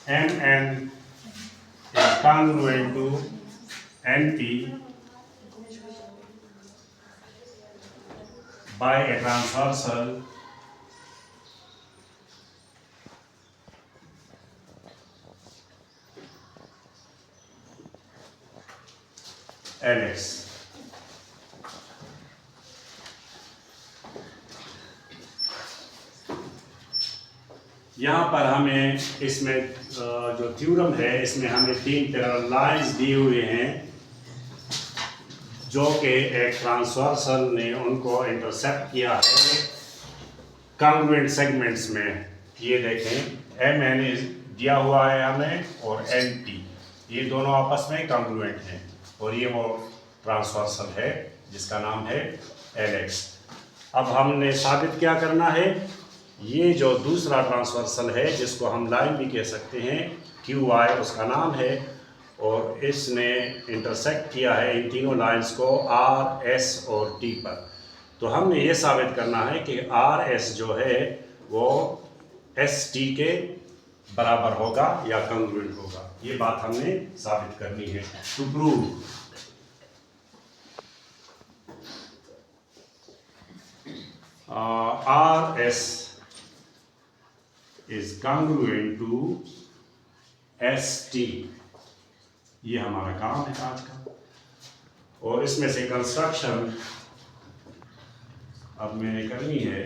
Mn is congruent to Np by a transversal Lx. यहाँ पर हमें इसमें जो थ्योरम है इसमें हमें 3 पैरेलल लाइंस दिए हुए हैं जो कि एक ट्रांसवर्सल ने उनको इंटरसेप्ट किया है कॉन्ग्रुएंट सेगमेंट्स में। ये देखें Mn दिया हुआ है हमें और Nt, ये दोनों आपस में कॉन्ग्रुएंट हैं और ये वो ट्रांसवर्सल है जिसका नाम है Lx। अब हमने साबित क्या करना है, ये जो दूसरा ट्रांसवर्सल है जिसको हम लाइन भी कह सकते हैं QY उसका नाम है और इसने इंटरसेक्ट किया है इन तीनों लाइंस को R, S और T पर। तो हमने ये साबित करना है कि RS जो है वो ST के बराबर होगा या कॉन्ग्रुएंट होगा। ये बात हमने साबित करनी है। To prove RS is congruent to ST, ये हमारा काम है आज का। और इसमें से कंस्ट्रक्शन अब मैंने करनी है।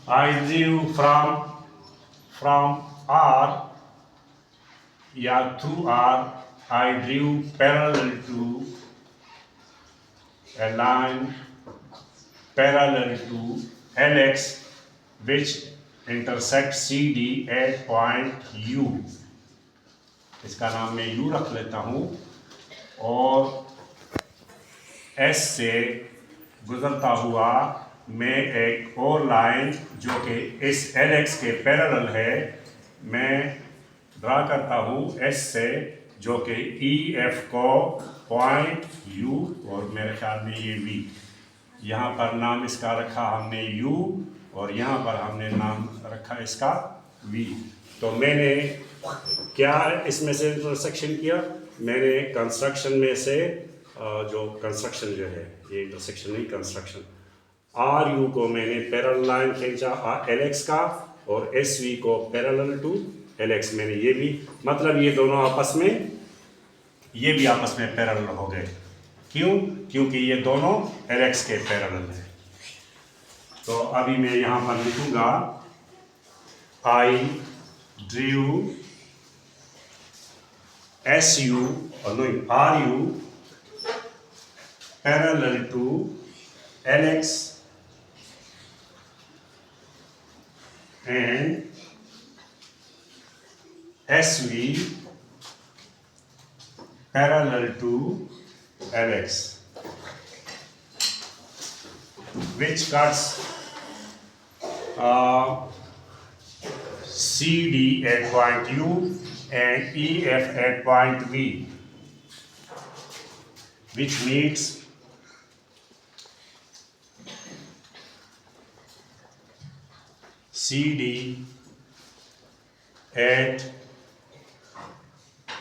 I drew from R या through R I drew parallel to a line parallel to Lx which intersects CD at point U। इसका नाम मैं U रख लेता हूँ और S से गुजरता हुआ मैं एक और लाइन जो कि इस Lx के पैरेलल है मैं ड्रा करता हूँ S से, जो कि EF को पॉइंट U और मेरे ख्याल में ये V, यहाँ पर नाम इसका रखा हमने U और यहाँ पर हमने नाम रखा इसका V। तो मैंने क्या इसमें से इंटरसेक्शन किया, मैंने कंस्ट्रक्शन में से जो कंस्ट्रक्शन जो है ये इंटरसेक्शन नहीं कंस्ट्रक्शन, RU को मैंने पैरेलल लाइन खींचा Lx का और SV को पैरेलल टू Lx। मैंने ये भी मतलब ये दोनों आपस में ये भी आपस में पैरेलल हो गए। क्यों? क्योंकि ये दोनों Lx के पैरेलल हैं। तो अभी मैं यहाँ पर लिखूंगा I drew SU और नहीं RU parallel to Lx and SV parallel to Lx which cuts CD at point U and EF at point V, which meets CD at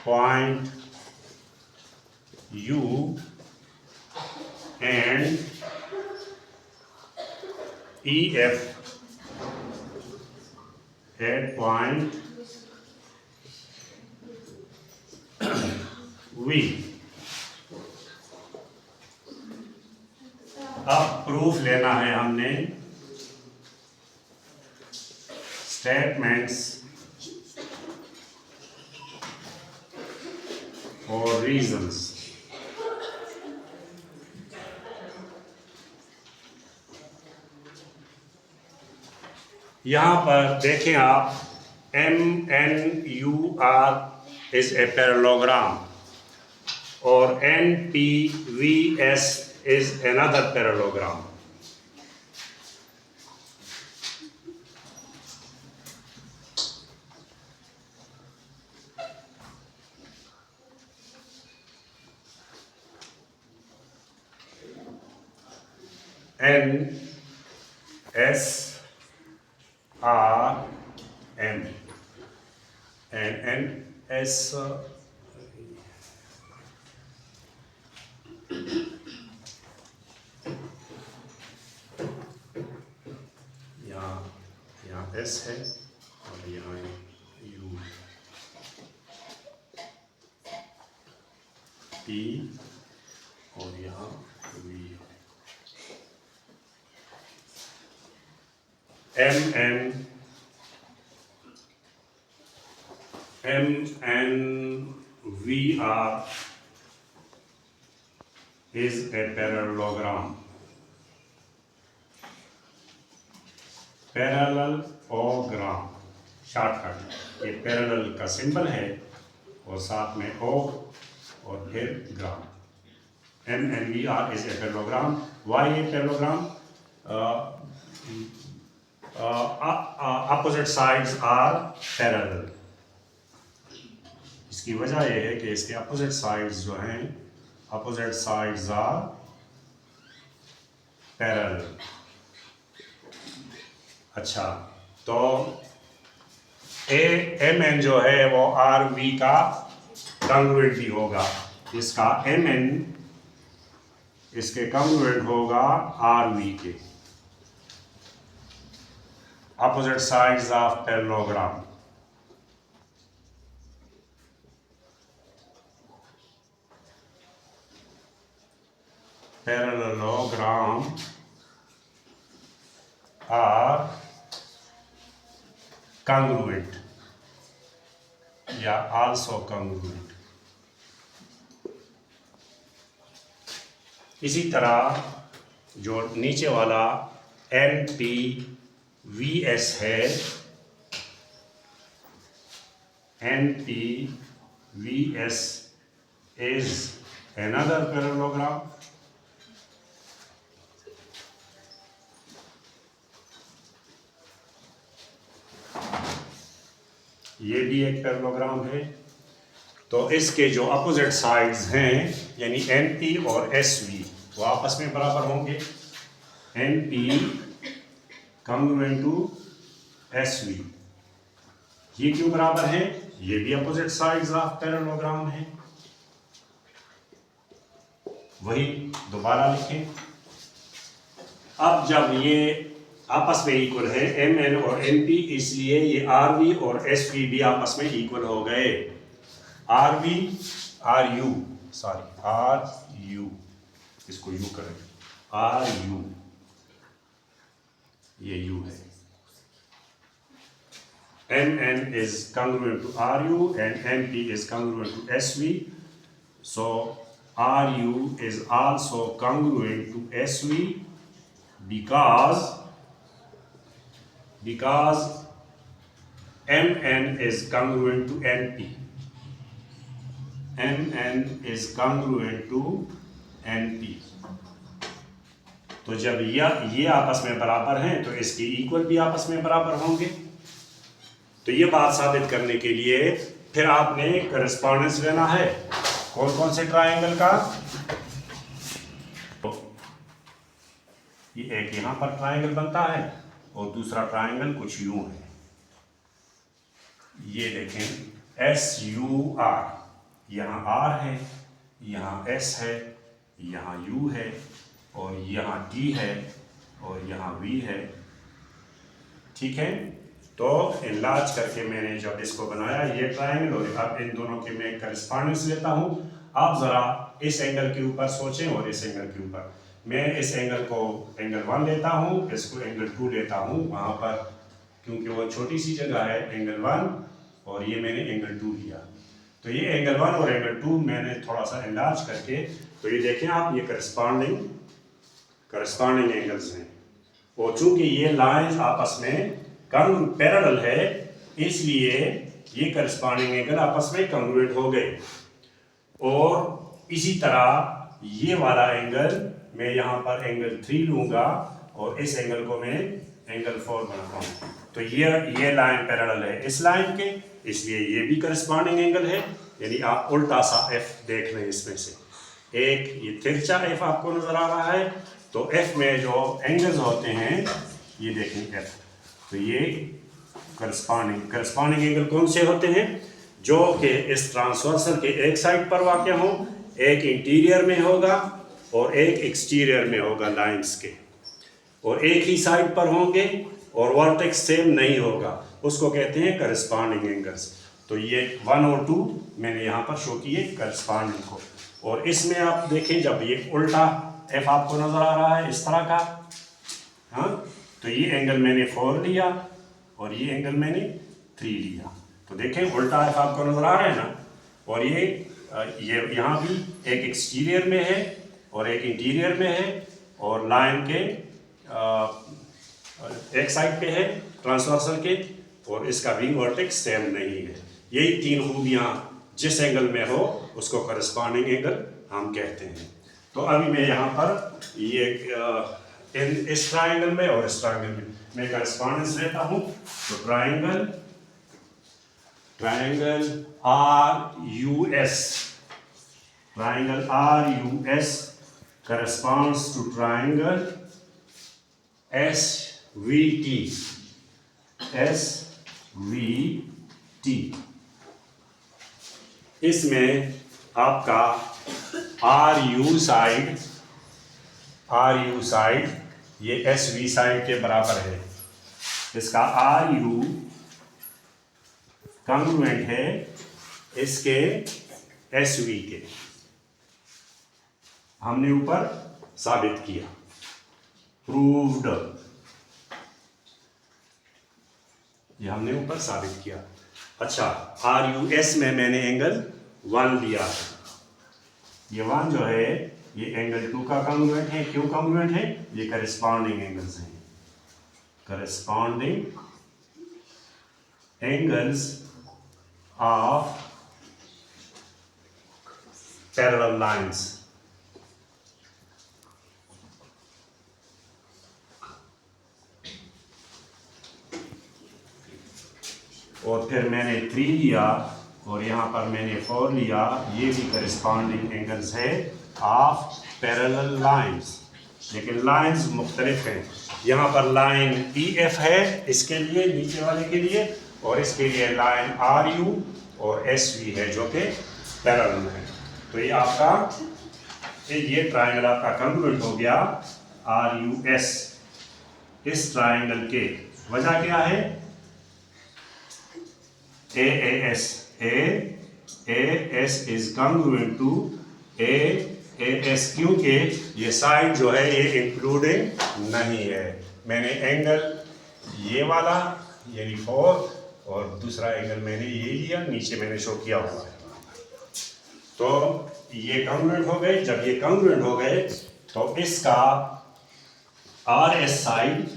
point U and EF at point V। अब proof लेना है हमने statements और reasons. यहाँ पर देखें आप MNUR is a parallelogram और NPVS is another parallelogram। SRM and NS यहाँ S है और यहाँ U P और यहाँ V MNVR is a parallelogram. Parallelogram shortcut, ये पैरेलल का सिंबल है और साथ में ओ और फिर ग्राम. MNVR is a parallelogram. Why a parallelogram? Opposite sides are parallel. इसकी वजह यह है कि इसके अपोजिट साइड्स जो हैं, अपोजिट साइड्स आर पैरेलल. अच्छा, तो MN जो है वो RV का कॉन्ग्रुएंट भी होगा. इसका MN इसके कॉन्ग्रुएंट होगा RV के. Opposite sides of parallelogram. Parallelogram are congruent या also congruent. इसी तरह जो नीचे वाला NPVS है, NPVS is another parallelogram. ये भी एक पैरेललोग्राम है. तो इसके जो अपोजिट साइड्स हैं यानी NP और SV वो आपस में बराबर होंगे. NP congruent to SV. ये क्यों बराबर हैं? ये भी अपोजिट साइड्स ऑफ पैरेललोग्राम हैं. वही दोबारा लिखें. अब जब ये आपस में इक्वल है MN और NP, इसलिए ये RV और SV भी आपस में इक्वल हो गए. RU, इसको U करें. RU, ये U है. MN is congruent to RU and NP is congruent to SV. So RU is also congruent to SV because MN is congruent to NP. MN is congruent to NP. तो जब ये आपस में बराबर हैं तो इसके इक्वल भी आपस में बराबर होंगे. तो ये बात साबित करने के लिए फिर आपने कॉरेस्पॉन्डेंस लेना है. कौन कौन से ट्रायंगल का? तो ये एक यहाँ पर ट्रायंगल बनता है और दूसरा ट्रायंगल कुछ यूं है. ये देखें SUR, यहाँ R है, यहाँ S है, यहाँ U है और यहाँ T है और यहाँ V है. ठीक है. तो इनलार्ज करके मैंने जब इसको बनाया ये ट्रायंगल, और अब इन दोनों के मैं कॉरेस्पॉन्डेंस लेता हूँ. आप ज़रा इस एंगल के ऊपर सोचें और इस एंगल के ऊपर. मैं इस एंगल को एंगल 1 लेता हूँ, इसको एंगल 2 लेता हूँ. वहाँ पर क्योंकि वो छोटी सी जगह है एंगल 1 और ये मैंने एंगल 2 लिया. तो ये एंगल 1 और एंगल 2 मैंने थोड़ा सा एनलार्ज करके, तो ये देखें आप, ये करस्पॉन्डिंग एंगल्स हैं. और चूंकि ये लाइंस आपस में पैरेलल है इसलिए ये करस्पॉन्डिंग एंगल आपस में कॉन्ग्रुएंट हो गए. और इसी तरह ये वाला एंगल मैं यहाँ पर एंगल 3 लूँगा और इस एंगल को मैं एंगल 4 बनाता हूँ. तो ये लाइन पैरेलल है इस लाइन के, इसलिए ये भी करस्पॉन्डिंग एंगल है. यानी आप उल्टा सा F देख लें. इसमें से एक ये तिरछा F आपको नजर आ रहा है. तो F में जो एंगल्स होते हैं ये देखें एफ, तो ये करस्पॉन्डिंग एंगल कौन से होते हैं? जो कि इस ट्रांसवर्सल के एक साइड पर वाक़ हो, एक इंटीरियर में होगा और एक एक्सटीरियर में होगा लाइंस के, और एक ही साइड पर होंगे और वर्टेक्स सेम नहीं होगा, उसको कहते हैं करस्पॉन्डिंग एंगल्स। तो ये 1 और 2 मैंने यहाँ पर शो किए करस्पॉन्डिंग को। और इसमें आप देखें, जब ये उल्टा एफ आपको नज़र आ रहा है इस तरह का, हाँ, तो ये एंगल मैंने 4 लिया और ये एंगल मैंने 3 लिया, तो देखें उल्टा एफ आपको नज़र आ रहा है ना। और ये यहाँ भी एक एक्सटीरियर में है और एक इंटीरियर में है, और लाइन के एक साइड पे है ट्रांसवर्सल के, और इसका विंग वर्टेक्स सेम नहीं है। यही 3 खूबियाँ जिस एंगल में हो उसको करस्पॉन्डिंग एंगल हम कहते हैं। तो अभी मैं यहाँ पर ये इस ट्राइंगल में और इस ट्राइंगल में मैं करस्पॉन्डेंस लेता हूँ। तो triangle RUS corresponds to triangle SVT। इसमें आपका RU साइड ये SV साइड के बराबर है। इसका RU कॉन्ग्रुएंट है इसके SV के, हमने ऊपर साबित किया, प्रूव्ड, ये हमने ऊपर साबित किया। अच्छा, RUS में मैंने एंगल 1 लिया, ये 1 जो है ये एंगल 2 का कॉन्ग्रुएंट है। क्यों कॉन्ग्रुएंट है? ये करस्पॉन्डिंग एंगल्स हैं, corresponding angles of parallel lines. और फिर मैंने 3 लिया और यहाँ पर मैंने 4 लिया, ये भी करस्पॉन्डिंग एंगल्स है ऑफ पैरेलल लाइंस, लेकिन लाइंस मुख्तलिफ हैं। यहाँ पर लाइन EF है इसके लिए, नीचे वाले के लिए, और इसके लिए लाइन RU और SV है जो कि पैरेलल है। तो ये आपका ये ट्राइंगल आपका कॉन्ग्रुएंट हो गया RUS इस ट्राइंगल के। वजह क्या है? AAS is congruent to AAS, क्योंकि ये साइड जो है ये इंक्लूडिंग नहीं है। मैंने एंगल ये वाला यानी 4 और दूसरा एंगल मैंने ये लिया, नीचे मैंने शो किया हुआ है। तो ये कॉन्ग्रुएंट हो गए। जब ये कॉन्ग्रुएंट हो गए तो इसका RS साइड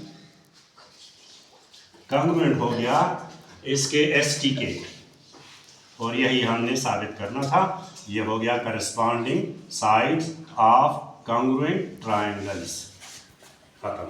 कॉन्ग्रुएंट हो गया इसके ST के, और यही हमने साबित करना था। ये हो गया corresponding sides of congruent triangles. खत्म।